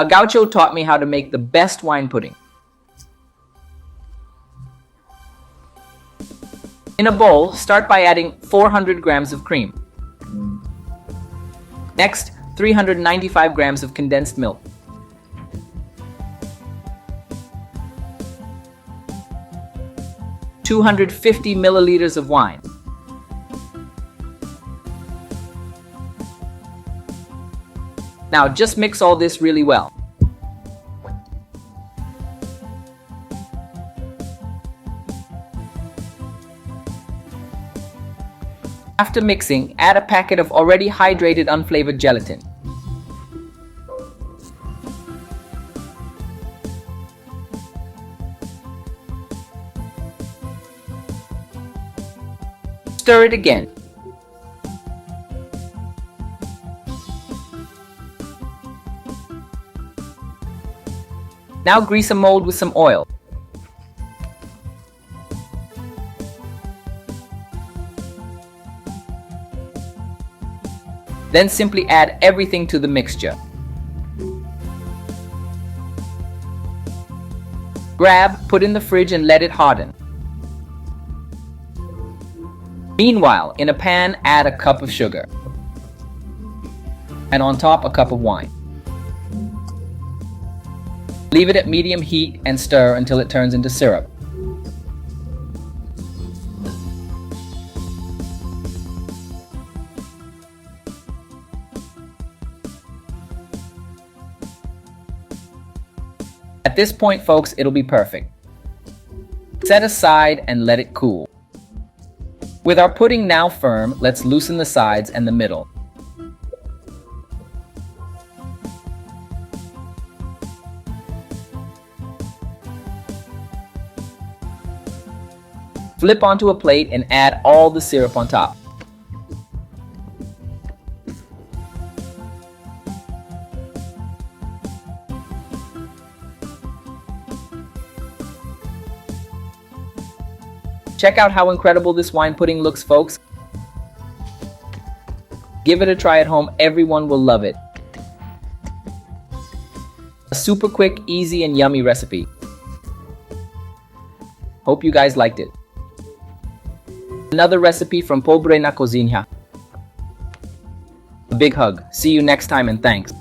A gaucho taught me how to make the best wine pudding. In a bowl, start by adding 400 grams of cream. Next, 395 grams of condensed milk. (250 milliliters of wine). Now just mix all this really well. After mixing, add a packet of already hydrated unflavored gelatin. Stir it again. Now grease a mold with some oil. Then simply add everything to the mixture. Grab, put in the fridge and let it harden. Meanwhile, in a pan, add a cup of sugar. And on top, a cup of wine. Leave it at medium heat and stir until it turns into syrup. At this point, folks, it'll be perfect. Set aside and let it cool. With our pudding now firm, let's loosen the sides and the middle. Flip onto a plate and add all the syrup on top. Check out how incredible this wine pudding looks, folks. Give it a try at home. Everyone will love it. A super quick, easy, and yummy recipe. Hope you guys liked it. Another recipe from Pobre na Cozinha. A big hug. See you next time and thanks.